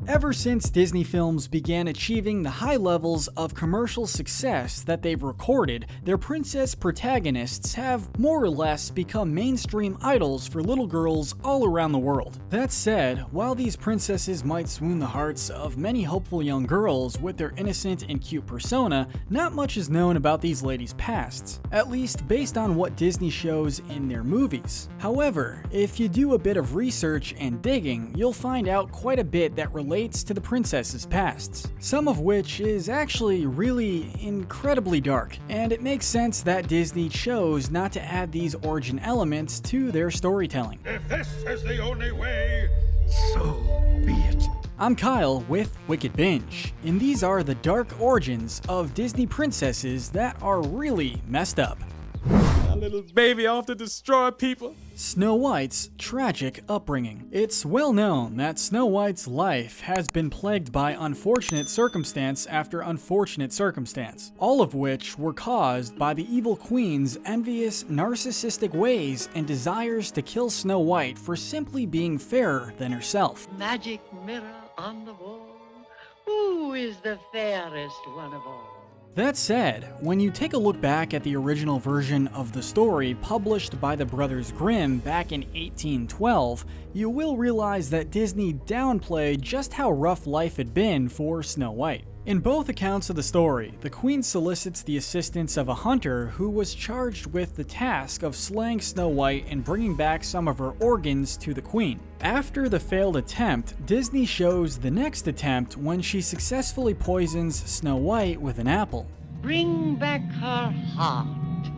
Ever since Disney films began achieving the high levels of commercial success that they've recorded, their princess protagonists have more or less become mainstream idols for little girls all around the world. That said, while these princesses might swoon the hearts of many hopeful young girls with their innocent and cute persona, not much is known about these ladies' pasts, at least based on what Disney shows in their movies. However, if you do a bit of research and digging, you'll find out quite a bit that relates to the princesses' pasts, some of which is actually really incredibly dark, and it makes sense that Disney chose not to add these origin elements to their storytelling. If this is the only way, so be it. I'm Kyle with Wicked Binge, and these are the dark origins of Disney princesses that are really messed up. My little baby off to destroy people. Snow White's tragic upbringing. It's well known that Snow White's life has been plagued by unfortunate circumstance after unfortunate circumstance, all of which were caused by the evil queen's envious, narcissistic ways and desires to kill Snow White for simply being fairer than herself. Magic mirror on the wall, who is the fairest one of all? That said, when you take a look back at the original version of the story published by the Brothers Grimm back in 1812, you will realize that Disney downplayed just how rough life had been for Snow White. In both accounts of the story, the queen solicits the assistance of a hunter who was charged with the task of slaying Snow White and bringing back some of her organs to the queen. After the failed attempt, Disney shows the next attempt when she successfully poisons Snow White with an apple. Bring back her heart.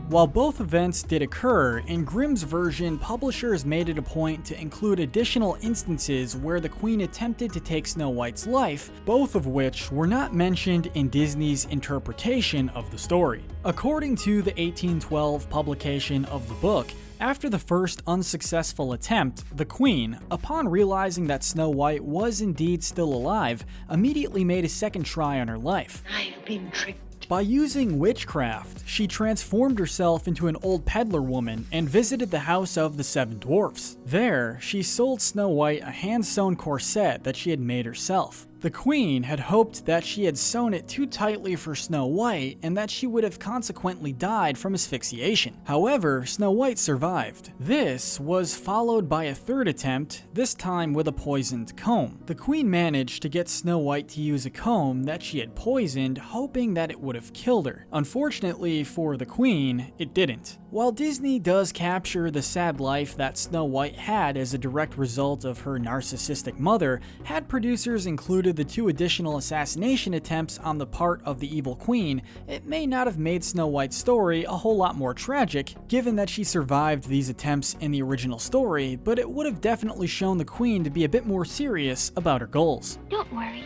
While both events did occur, in Grimm's version, publishers made it a point to include additional instances where the queen attempted to take Snow White's life, both of which were not mentioned in Disney's interpretation of the story. According to the 1812 publication of the book, after the first unsuccessful attempt, the queen, upon realizing that Snow White was indeed still alive, immediately made a second try on her life. I've been tricked. By using witchcraft, she transformed herself into an old peddler woman and visited the house of the seven dwarfs. There, she sold Snow White a hand-sewn corset that she had made herself. The queen had hoped that she had sewn it too tightly for Snow White and that she would have consequently died from asphyxiation. However, Snow White survived. This was followed by a third attempt, this time with a poisoned comb. The queen managed to get Snow White to use a comb that she had poisoned, hoping that it would have killed her. Unfortunately for the queen, it didn't. While Disney does capture the sad life that Snow White had as a direct result of her narcissistic mother, had producers included the two additional assassination attempts on the part of the evil queen, it may not have made Snow White's story a whole lot more tragic, given that she survived these attempts in the original story, but it would have definitely shown the queen to be a bit more serious about her goals. Don't worry,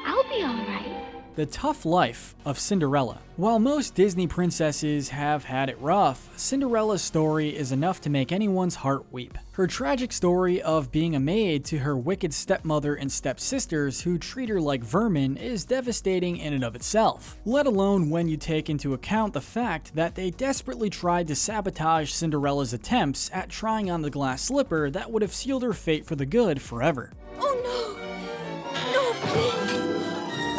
I'll be alright. The tough life of Cinderella. While most Disney princesses have had it rough, Cinderella's story is enough to make anyone's heart weep. Her tragic story of being a maid to her wicked stepmother and stepsisters who treat her like vermin is devastating in and of itself, let alone when you take into account the fact that they desperately tried to sabotage Cinderella's attempts at trying on the glass slipper that would have sealed her fate for the good forever. Oh no! No, please!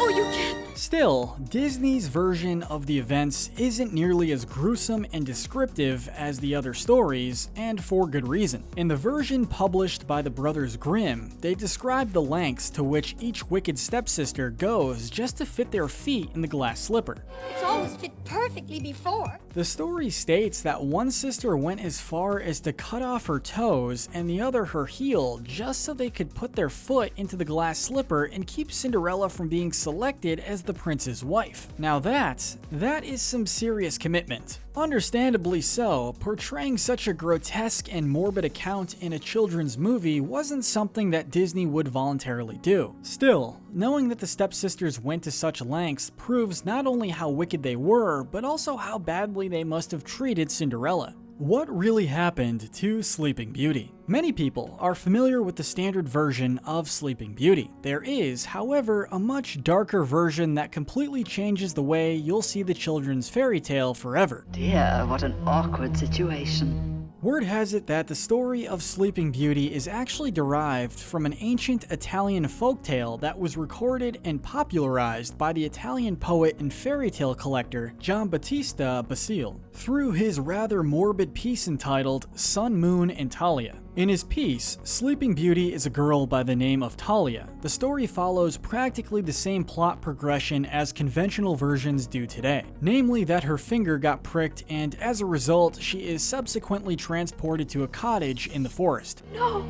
Oh, you can't! Still, Disney's version of the events isn't nearly as gruesome and descriptive as the other stories, and for good reason. In the version published by the Brothers Grimm, they describe the lengths to which each wicked stepsister goes just to fit their feet in the glass slipper. It's always fit perfectly before. The story states that one sister went as far as to cut off her toes and the other her heel just so they could put their foot into the glass slipper and keep Cinderella from being selected as the prince's wife. Now that is some serious commitment. Understandably so, portraying such a grotesque and morbid account in a children's movie wasn't something that Disney would voluntarily do. Still, knowing that the stepsisters went to such lengths proves not only how wicked they were, but also how badly they must have treated Cinderella. What really happened to Sleeping Beauty? Many people are familiar with the standard version of Sleeping Beauty. There is, however, a much darker version that completely changes the way you'll see the children's fairy tale forever. Dear, what an awkward situation. Word has it that the story of Sleeping Beauty is actually derived from an ancient Italian folktale that was recorded and popularized by the Italian poet and fairy tale collector Giambattista Basile through his rather morbid piece entitled Sun, Moon, and Talia. In his piece, Sleeping Beauty is a girl by the name of Talia. The story follows practically the same plot progression as conventional versions do today, namely that her finger got pricked and as a result, she is subsequently transported to a cottage in the forest. No!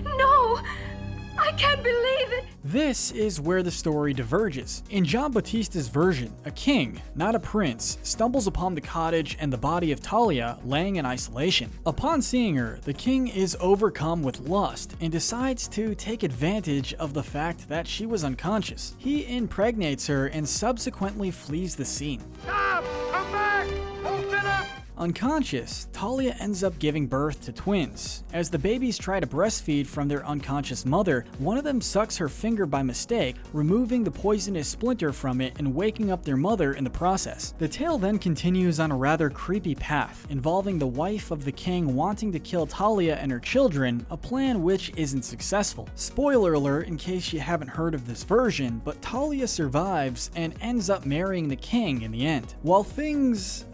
No! I can't believe it! This is where the story diverges. In Giambattista's version, a king, not a prince, stumbles upon the cottage and the body of Talia laying in isolation. Upon seeing her, the king is overcome with lust and decides to take advantage of the fact that she was unconscious. He impregnates her and subsequently flees the scene. Stop! Come back! Open up! Unconscious, Talia ends up giving birth to twins. As the babies try to breastfeed from their unconscious mother, one of them sucks her finger by mistake, removing the poisonous splinter from it and waking up their mother in the process. The tale then continues on a rather creepy path, involving the wife of the king wanting to kill Talia and her children, a plan which isn't successful. Spoiler alert in case you haven't heard of this version, but Talia survives and ends up marrying the king in the end. While things,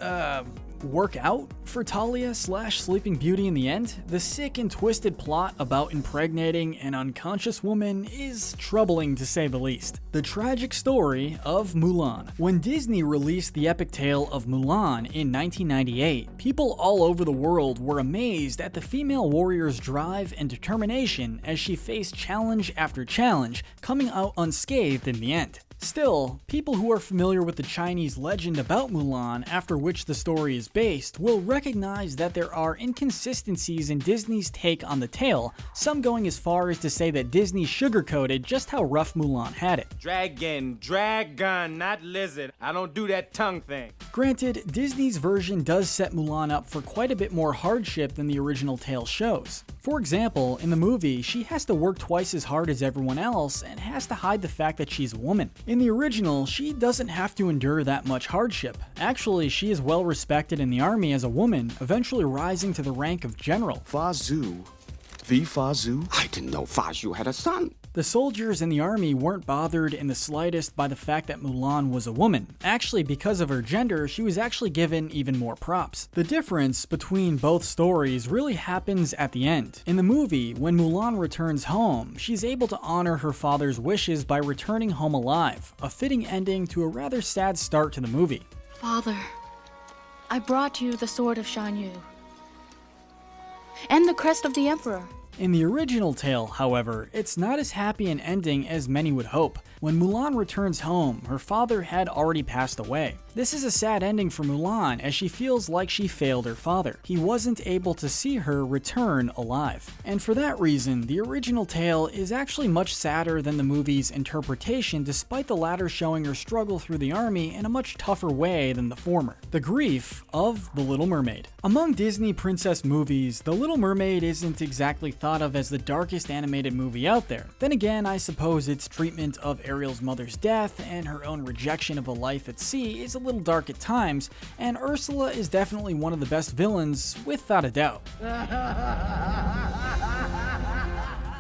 work out for Talia / Sleeping Beauty in the end, the sick and twisted plot about impregnating an unconscious woman is troubling to say the least. The tragic story of Mulan. When Disney released the epic tale of Mulan in 1998, people all over the world were amazed at the female warrior's drive and determination as she faced challenge after challenge, coming out unscathed in the end. Still, people who are familiar with the Chinese legend about Mulan, after which the story is based, will recognize that there are inconsistencies in Disney's take on the tale, some going as far as to say that Disney sugarcoated just how rough Mulan had it. Dragon, not lizard. I don't do that tongue thing. Granted, Disney's version does set Mulan up for quite a bit more hardship than the original tale shows. For example, in the movie, she has to work twice as hard as everyone else and has to hide the fact that she's a woman. In the original, she doesn't have to endure that much hardship. Actually, she is well respected in the army as a woman, eventually rising to the rank of general. Fa Zhu? I didn't know Fa Zhu had a son. The soldiers in the army weren't bothered in the slightest by the fact that Mulan was a woman. Actually, because of her gender, she was actually given even more props. The difference between both stories really happens at the end. In the movie, when Mulan returns home, she's able to honor her father's wishes by returning home alive, a fitting ending to a rather sad start to the movie. Father, I brought you the sword of Shan Yu and the crest of the emperor. In the original tale, however, it's not as happy an ending as many would hope. When Mulan returns home, her father had already passed away. This is a sad ending for Mulan as she feels like she failed her father. He wasn't able to see her return alive. And for that reason, the original tale is actually much sadder than the movie's interpretation, despite the latter showing her struggle through the army in a much tougher way than the former. The grief of The Little Mermaid. Among Disney princess movies, The Little Mermaid isn't exactly thought of as the darkest animated movie out there. Then again, I suppose its treatment of Ariel's mother's death and her own rejection of a life at sea is a little dark at times, and Ursula is definitely one of the best villains, without a doubt.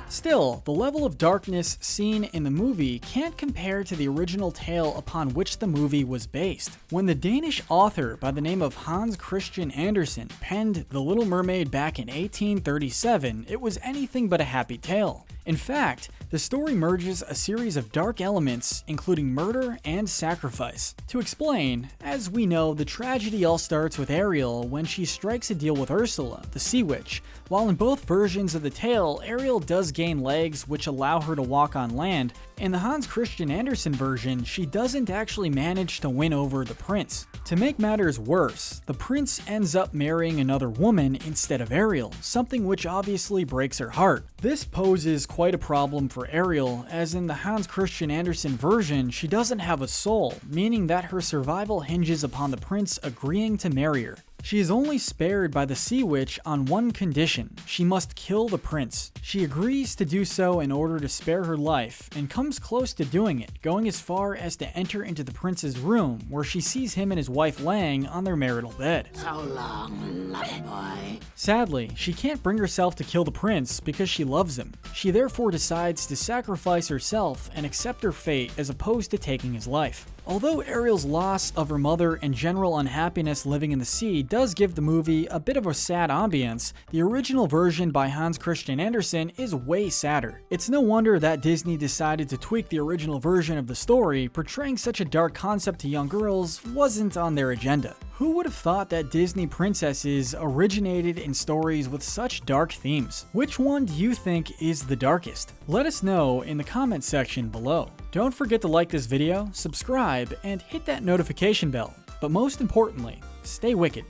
Still, the level of darkness seen in the movie can't compare to the original tale upon which the movie was based. When the Danish author by the name of Hans Christian Andersen penned The Little Mermaid back in 1837, it was anything but a happy tale. In fact, the story merges a series of dark elements, including murder and sacrifice. To explain, as we know, the tragedy all starts with Ariel when she strikes a deal with Ursula, the sea witch. While in both versions of the tale, Ariel does gain legs which allow her to walk on land, in the Hans Christian Andersen version, she doesn't actually manage to win over the prince. To make matters worse, the prince ends up marrying another woman instead of Ariel, something which obviously breaks her heart. This poses quite a problem for Ariel, as in the Hans Christian Andersen version, she doesn't have a soul, meaning that her survival hinges upon the prince agreeing to marry her. She is only spared by the sea witch on one condition: she must kill the prince. She agrees to do so in order to spare her life, and comes close to doing it, going as far as to enter into the prince's room, where she sees him and his wife laying on their marital bed. So long, lovely boy. Sadly, she can't bring herself to kill the prince because she loves him. She therefore decides to sacrifice herself and accept her fate as opposed to taking his life. Although Ariel's loss of her mother and general unhappiness living in the sea does give the movie a bit of a sad ambience, the original version by Hans Christian Andersen is way sadder. It's no wonder that Disney decided to tweak the original version of the story. Portraying such a dark concept to young girls wasn't on their agenda. Who would have thought that Disney princesses originated in stories with such dark themes? Which one do you think is the darkest? Let us know in the comment section below. Don't forget to like this video, subscribe, and hit that notification bell. But most importantly, stay wicked.